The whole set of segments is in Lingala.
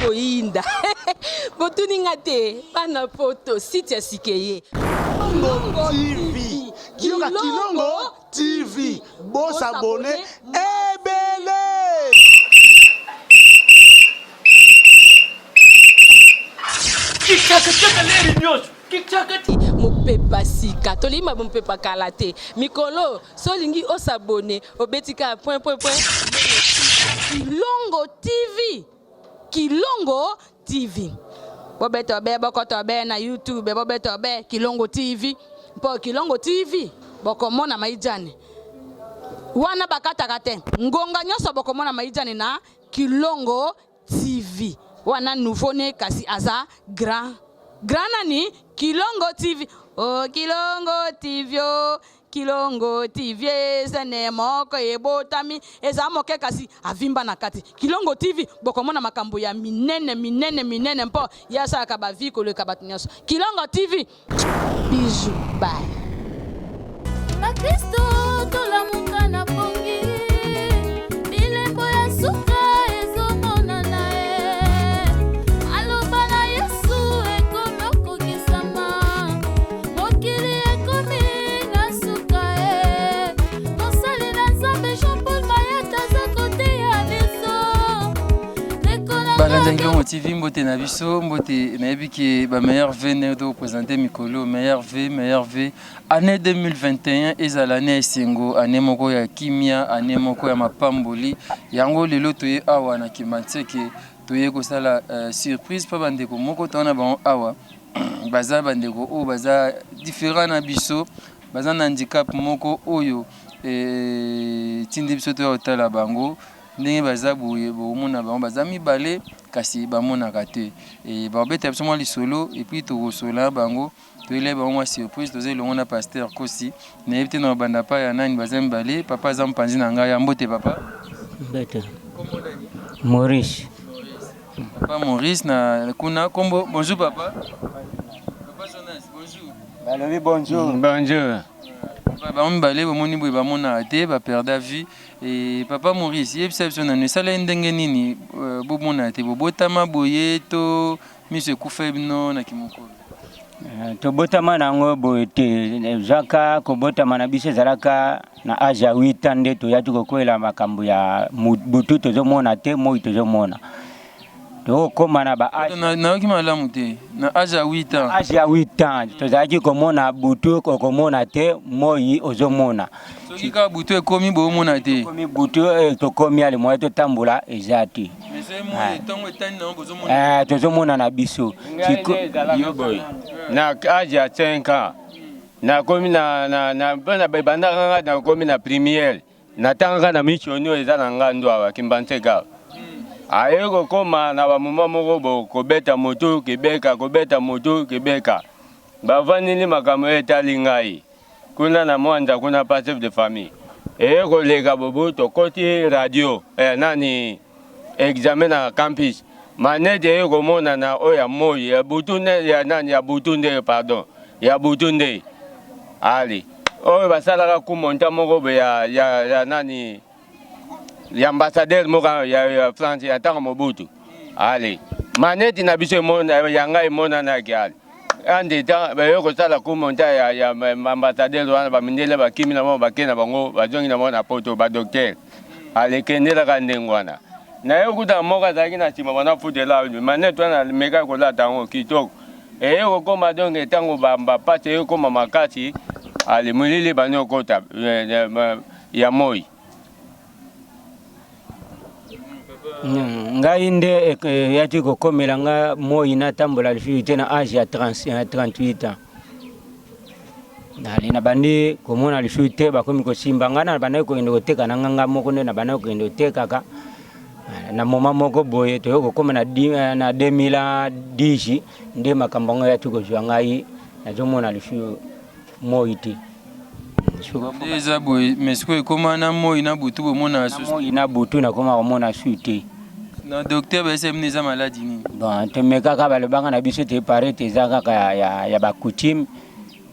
koinda. Botuninga te, pana poto, site ya sikeye. Kilongo TV. Kilongo TV. Boss abonné, ebele. Kikaka leri nyoso. Kikaka Mopepa sika, tolima mopepa kalate. Mikolo, solingi osabone, obetika point. Kilongo TV. Kilongo TV. Bobeto be bokoto be na YouTube, bobeto be Kilongo TV. Po Kilongo TV, bokomona maijani. Wana bakataka te. Ngonga nyoso bokomona maijani na Kilongo TV. Wana nouveau ne kasi aza grand nani Kilongo TV. Oh Kilongo TV oh. Kilongo TV zene moko ebotami eza moke kasi avimba na kati. Kilongo TV bokomona makambo ya minene mpo yasa akaba viko le kabatunyaso. Kilongo TV bisous bye. Na Kristo tolamuka na pongi bilembo ya suka ezomona nae aloba na Yesu ekomoko kisama mokili ekomi na suka mosali na Nzambe Jean-Paul Mayata za kote ya biso Balanza Kilongo TV mbote na biso mbote na yebiki ba meilleur V ne do présenter Mikolo meilleur V année 2021 ezala année esengo année moko ya kimia année moko ya mapamboli yango lelo toye awa na Kimantseke toye ko sala surprise pa bandeko moko tona ba awa baza bandeko o baza différent na biso baza na handicap moko oyo tindi biso to otala bango ndenge baza boye bomona bango baza mibale kasi bamonaka te e babeta biso mwa lisolo et puis tokosola bango toele bango mwa surprise toze elongo na pasteur Kosi nayebi te na banda pa ya nani baza mibale papa aza mopanzi na ngai ya mbote papa Mbete Maurice papa Maurice na kuna kombo bonjour papa Jonas bonjour balobi bonjour ba mibale bomoni boye bamonaka te baperda vie et papa Maurice yebisa biso nano esala ndenge nini bomona te bobotama boye to miso ekufa bino na kimokolo tobotama nango boye te zaka kobotama na biso ezalaka na age ya 8 ans nde toyaki kokwela makambo ya butu tozomona te moi tozomona tokoma na ba nayoki malamu te na age ya 8 ans age ya 8 ans tozalaki komona butu kokomona te moi ozomona soki kaka butu ekomi bomona te komi butu tokomi ale moye totambola eza te tozomona na biso na age ya 5 ans nakomi na bandaka nakomi na première natangaka na missionio eza na ngando awa Kimantseke ayeko koma na bamoma moko bo kobeta moto kebeka bavandeli makambo etali ngai kuna na mwanda kuna pa chef de famille eyeko leka bobo tokoti radio nani examen na campus manete eyeko mona na oya moi ya butunde ya nani ya butunde pardon ya butunde ali oyo basalaka kumonta moko be ya nani ya ambassadeur moka ya France ya tanga Mobutu ali maneti na biso mona yanga imona na kiali ande ta bayoko sala kumonta ya ambassadeur wana bamindele bakimi na mo bakena bango bajongi na mo na poto ba docteur ali kendela ka ndengwana na yokuta moka zaki na tima bana futela maneti wana meka ko la tango kitoko eyoko koma donge tango bamba pate yoko makati ali mulili banyo kota ya moi ngai nde yati kokomela nga moi natambola lifi te na age ya 38 ans nali na bandi komona lifi te bakomi kosimba nga na bandi kokende koteka na nganga moko nde na bandi kokende kotekaka na moma moko boye toyo kokoma na 2010 nde makambo ngo yati kozwa ngai nazomona lifi moi te eza boye mesiko ekoma na moi na butu bomona moi na butu nakoma komona suite na docteur baese mne eza maladi nini bon temekaka balobanga na biso te pare te eza kaka ya bakutime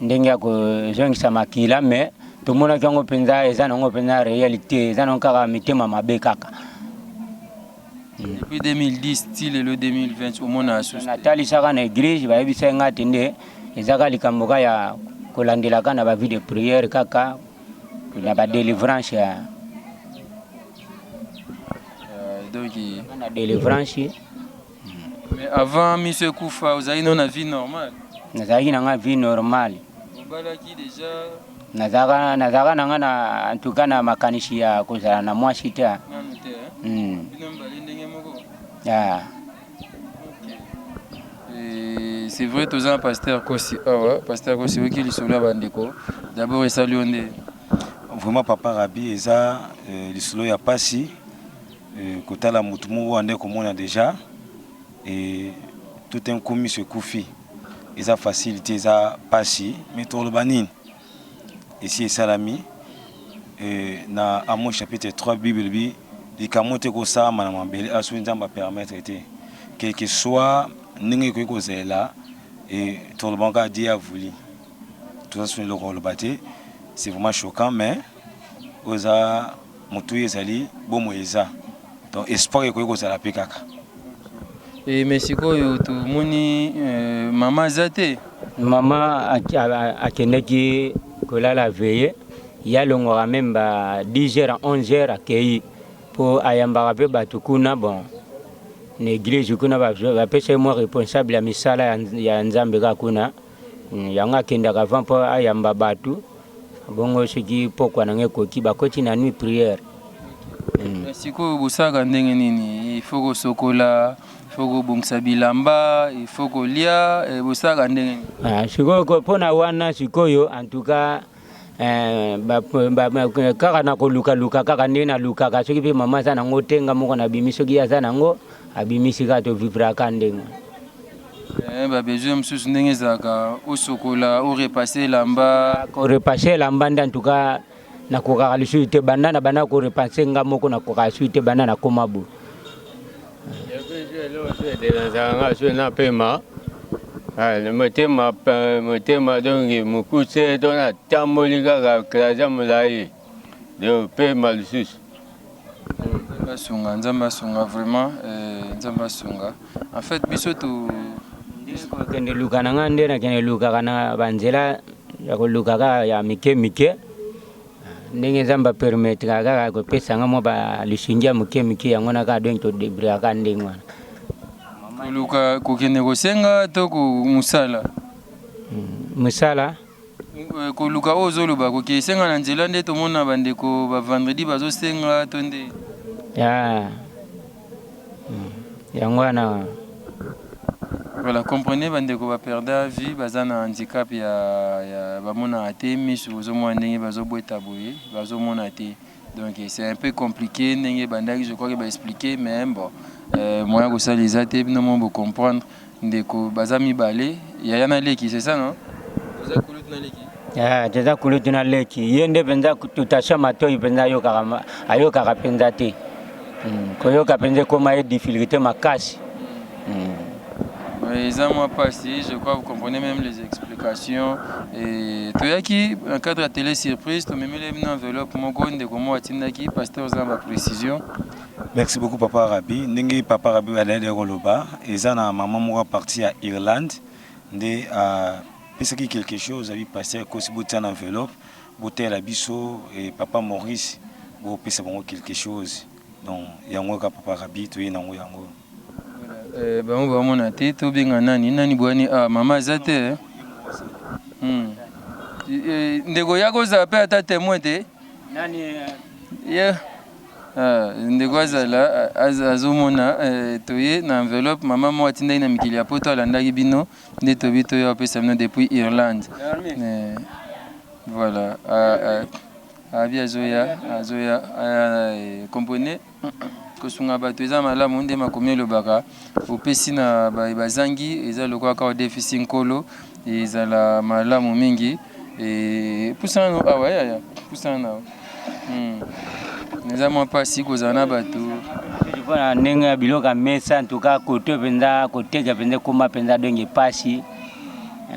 ndenge ya kozongisa makila me tomonaki yango mpenza eza nango mpenza réalité eza nango kaka mitema mabe kaka Depuis 2010 style le 2020 au mona asusu. natalisaka na église bayebisa nga ati nde ezaka likambo ka ya kolandelaka na vie de prière kaka na badelivrance ya Donc na délivrance. mais avant monsieur Koufa vous avez une vie normale. nazalaki nanga vie normale. Obalaki déjà nazalaka nanga na en tout cas na makanishi ya kozala na mwasi te. nanu te. Bino mbali ndenge moko. C'est vrai tous un pasteur Kosi. Ah ouais, pasteur Kosi qui est sur la bandeko. D'abord ça lui on est vraiment papa Rabi eza lisolo ya pasi kotala mutu moko ande komona déjà et tout un commis se koufi eza facilité eza pasi mais to lobanine ici salami na Amos chapitre 3 Bible bi likamote ko sa mana mambele asu nzamba permettre été quel que soit ningi ko ko zela et to lobanka dia voulu tout ça sur le rôle batté. C'est vraiment choquant, mais oza mutu ezali bomo eza donc espoir ko ko sala pekaka. Et Mexico yo to moni mama zate Mama akendaki kolala veille yalongwaka même ba 10h à 11h akei po ayambaka pe bato kuna bon na église kuna bapesa moi responsable ya misala ya nzambe ka kuna yango akendaka avant po ayamba bato bongo soki pokwa nange koki bakoti na nuit prière. Mexico busaka ndenge nini il faut ko sokola il faut ko bongisa bilamba il faut ko lia busaka ndenge nini sikoyo mpona wana sikoyo en tout cas kaka na kolukaluka kaka nde nalukaka soki mpe mama aza nango tenga moko nabimi soki aza nango abimisi kaka tovivraka ndenge besoin mosusu ndenge ezalaka osokola orepasse elamba korepasse elamba nde en tout cas nakokaka lisusu te banda na banda korepasse nga moko nakokaka lisusu te banda nakoma bo napema motema dongi mokuse to natamboli kaka klaza molai de pema lisusu. Nzamba asunga vraiment nzamba asunga en fait biso to kende luka na nga nde nakende lukaka na banzela ya kolukaka ya mike mike ndenge nzamba permettre kaka kopesanga mo balisingi ya mike mike yango naka donk todebriaka ndenge wana koluka kokende kosenga to musala musala koluka oyo ozoloba kokesenga na nzela nde tomona bandeko bavendredi bazosenga to nde yango wana. Voilà, comprenez bandeko ba perdre vie baza na handicap ya bamona ate misu ozomona ndenge bazobweta boye bazomona te donc c'est un peu compliqué ndenge bandaki je crois que ba expliquer mais bon moyen ko ça les ate bino mo comprendre ndeko baza mibale ya na leki c'est ça non baza kulut na leki teza kulut na leki yende penza tutasha matoi penza ayokaka penza te koyoka penza koma difficulté makasi. Les mois passés, je crois que vous comprenez même les explications. Et Toyaki, en cadre de télé surprise, tu me mets une enveloppe, mon gars, de comment tu pasteur Zamba précision. Merci beaucoup Papa Rabi. Ningi Papa Rabi allait de Roloba. Et ça, na maman moi parti à Irlande. De parce que quelque chose a passé à cause de une enveloppe, boté la biso et Papa Maurice, bon parce quelque chose. Donc yango ka Papa Rabi, tu es nango yango. On va mon athée, tout bien nani boani maman zate. Ndeko yako zape ata témoin te. Nani yeah. Ndeko azala azomona toye na enveloppe maman mo atinda ina mikili ya poto alandaki bino nde tobi toyo apesa bino depuis Irlande. Voilà. Abi azoya comprenez kosunga bato eza malamu nde makomi lobaka opesi na bazangi eza lokwa ka déficit nkolo ezala malamu mingi et pusana awaya pusana neza mwa pasi kozana bato bona ndenge biloka mesa ntuka koto penza koteka penza koma penza donge pasi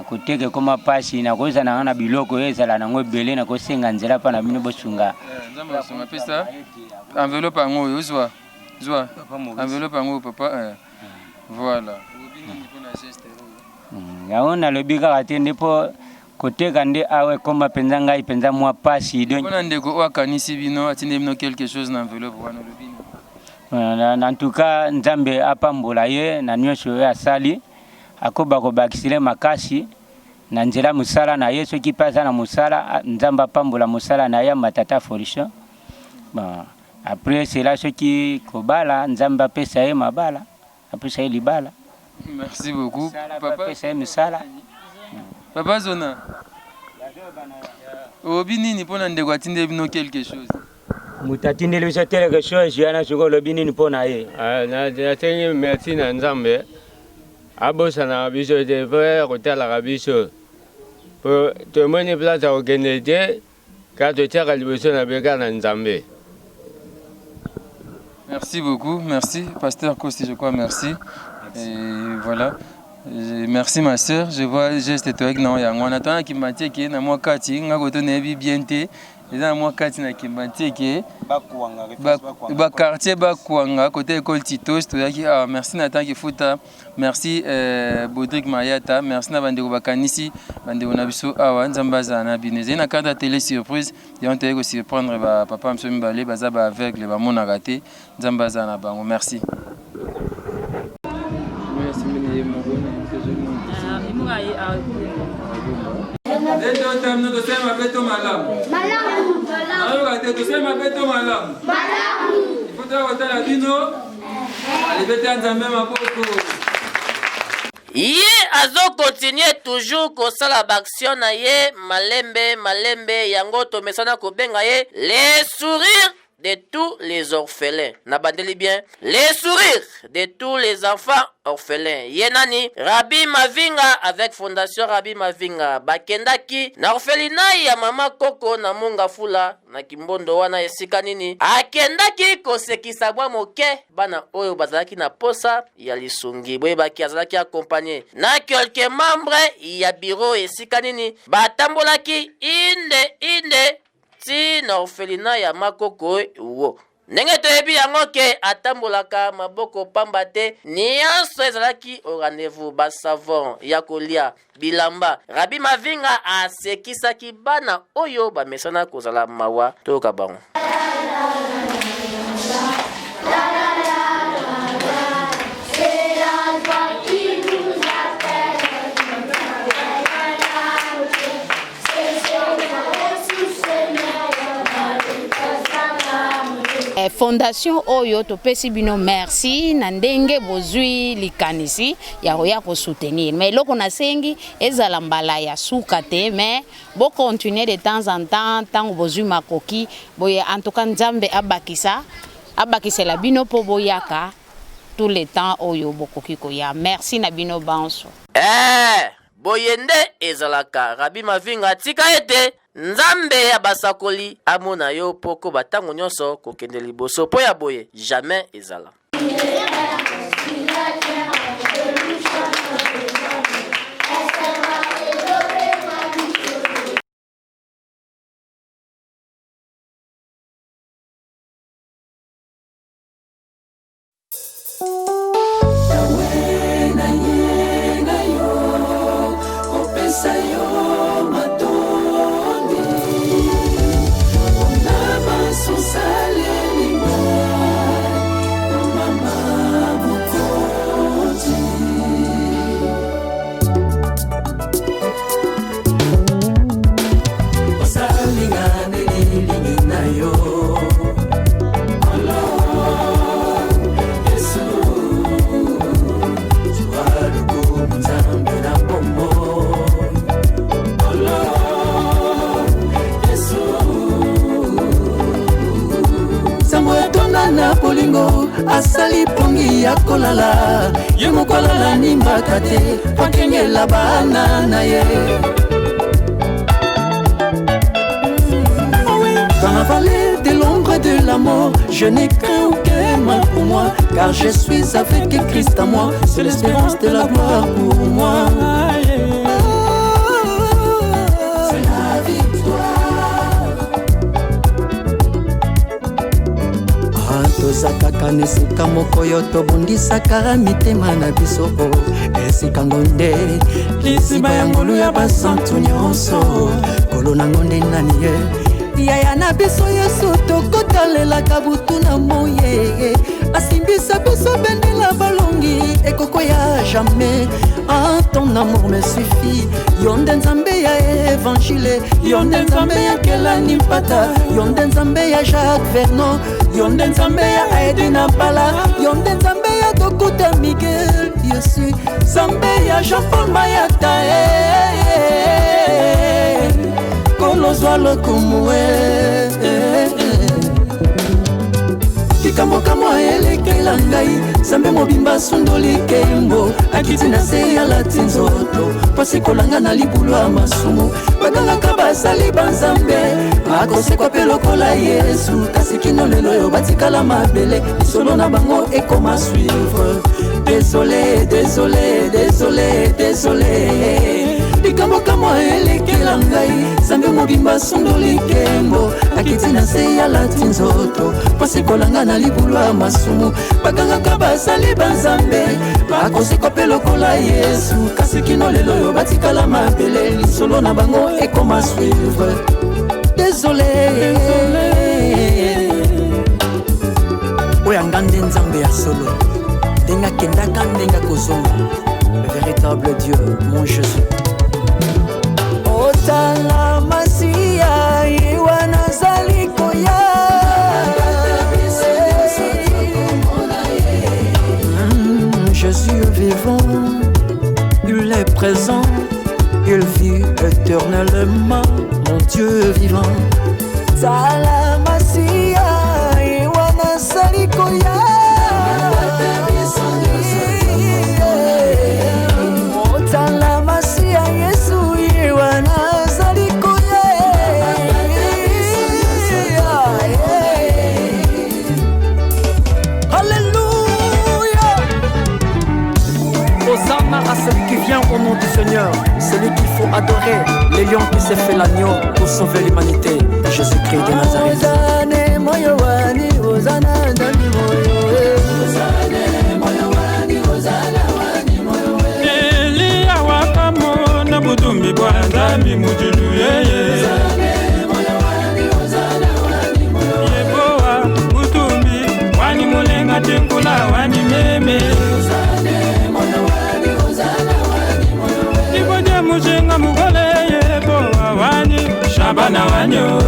koteka koma pasi na koza na biloko ezala nango ebele na kosenga nzela pa na bino bosunga nzamba sunga pesa enveloppe ango yozwa Zwa. Papa Maurice. Enveloppe yango papa. Voilà. Yango nalobi kaka te nde mpo koteka nde awa ekoma mpenza ngai mpenza mwa pasi. Mpona ndeko oyo akanisi bino atindi bino quelque chose na enveloppe wana olobi. En tout cas Nzambe apambola ye na nyonso oyo asali akoba kobakisile makasi na nzela mosala na ye soki mpe aza na mosala Nzambe apambola mosala na ye matata forition. Bon, après cela soki kobala Nzambe apesa ye mabala apesa ye libala. Merci beaucoup. Papa apesa ye misala. Papa Zona. Obi nini mpona ndeko atindi bino quelque chose? Moto atindeli biso quelque chose yana soki olobi nini mpona ye? Natengi merci na Nzambe abosanaka biso te mpo kotalaka biso po tomoni place ya kokende te ka totiaka liboso na beka na Nzambe. Merci beaucoup, merci. Pasteur Kosti, je crois, merci. Et voilà. Merci ma soeur, je vois geste toi que non yango na tana kimbantie ke na mwa kati ngako to nebi bienté eza na mwa kati na kimbantie ke ba quartier ba kuanga côté école Titos to yaki merci na tanki futa merci Bodrick Mayata merci na bandeko bakanisi bandeko na biso awa nzambaza na bineze na carte télé surprise et on te ko surprendre ba papa mso mbale baza ba aveugle ba mona raté nzambaza na bango merci. Ye azo continuer toujours kosala baction na ye malembe yango tomesana kobenga ye les sourires de tous les orphelins. Nabandeli bien, les sourires de tous les enfants orphelins. Yenani, Rabbi Mavinga avec Fondation Rabbi Mavinga. Bakendaki, na orphelinat ya mama Koko na munga fula, na kimbondo wana esika nini. Akendaki kosekisa bwa moke, bana oyo bazalaki na posa ya lisungi. Boye baki azalaki accompagné. Na quelques membres ya bureau esika nini. Batambolaki inde. Si na orphelinat ya makoko wo ndenge toyebi yango ke atambolaka maboko pamba te nyonso ezalaki au rendez-vous basavon ya kolia bilamba. Rabbi Mavinga asekisaki bana oyo bamesana kozala mawa toyoka bango. Fondation Oyo topesi bino merci na ndenge bozui likanisi ya roya ko soutenir mais loko na sengi ezala mbala ya suka te mais bo continuer de temps en temps tango bozui makoki boye en tout cas Nzambe abakisela bino po boyaka tout le temps oyo bokoki ko ya merci na bino banso boyende ezalaka Rabbi Mavinga tika ete Nzambe ya basakoli amona yo poko batango nyonso kokende liboso po ya boye jamais ezala. Asali pongi ya kolala ye mokolala nimbaka te pakengela bana na ye. Dans la vallée de l'ombre et de la mort, je n'ai craint aucun mal pour moi, car je suis avec Christ à moi, c'est l'espérance de la gloire pour moi. C'est la victoire. toza kaka na esika moko yo tobundisaka mitema na biso esika ngonde liziba ya ngolu ya basantu nyonso kolo na ngonde nani ye yaya na biso yesu tokotalelaka butu na moye asimbisa biso bendela balongi ekoko ya jamais. Ton amour me suffit. Yonde nzambe ya évangile, yonde nzambe ya Kelani Mpata, yonde nzambe ya Jacques Vernon, yonde nzambe ya Edina Pala, yonde nzambe ya Dokuta Miguel, Yesu nzambe ya Jean-Paul Mayata, kolozwa lokumwe. Kikambo kamwa elekela ngai Sambe mobimba sundoli kembo Akiti na se ya lati nzoto Pasi kolanga na libulwa masumu Baganga kabasali banzambe Akose kwa pelokola Yesu Kasi kino lelo yo batikala mabele Isolo na bango ekoma suivre Désolé, désolé, désolé, désolé Likambo kamwa elekela ngai Sambe mobimba sundoli kembo Akiti na se ya lati nzoto Pasi kolanga na libulwa masumu Baganga kabasali banzambe Akose kwa pelokola Yesu Kasi kino lelo yo batikala mabele Lisolo na bango ekoma suivre Désolé, désolé Oya ngande nzambe ya solo Denga kendaka ndenga kozonga Le véritable Dieu, mon Jésus Otala Masia Iwana Zalikoya Jésus vivant, il est présent, il vit éternellement, mon Dieu vivant. Otala Masia Iwana Zalikoya Otala Masia Yesu Iwana à celui qui vient au nom du Seigneur, celui qu'il faut adorer, les lions qui s'est fait l'agneau pour sauver l'humanité, Jésus-Christ de Nazareth. Mujenga mugole yebo wani shabana wanyo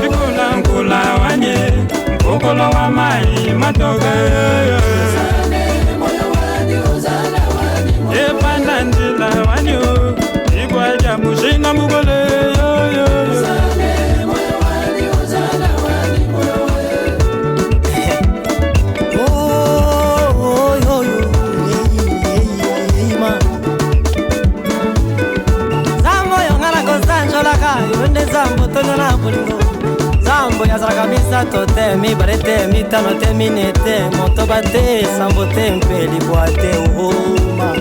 Bikula nkula wanye Mkokolo wa mai matoge Yepanda ndila wanyo Igwaja mujenga mugole yo Zambo tono na bulingo Zambo ya zara kabisa tote mi barete mi tano te minete Moto bate sambo tempe liboate uhuma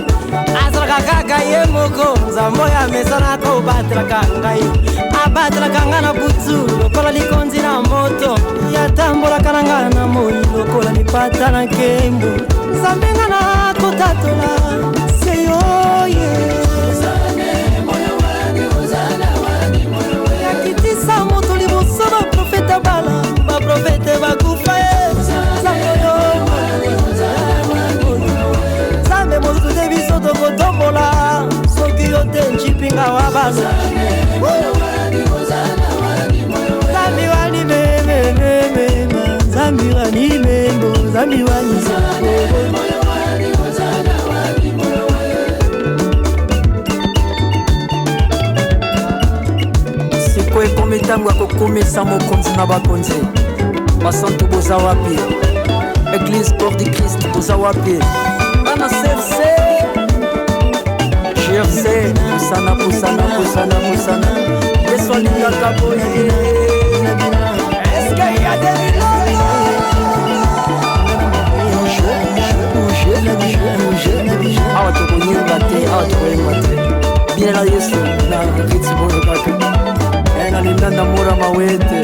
Azara kaka ye moko Zambo ya mesana ko batela kangai Abatela kanga na butu Lokola likonzi na moto Ya tambo la kananga na moi Lokola nipata na kembo Zambenga na kotatola Seyo ye Kitisa moto liboso ba profeta bala ba profete ba kufa Zambe moto de biso to kotombola soki yote nchipinga wa basa Zambi wani meme Zambi wani memo Zambi wani Ekometango akokomisa mokonzi na bakonzi basantu boza wapi Église Port du Christ boza wapi Bana CFC GRC Pusana Yesu alingaka boye Est-ce qu'il y a des milagres Awa tokoyemba te Bien la Yesu na ritsi boye kaka Ena linda mura mawete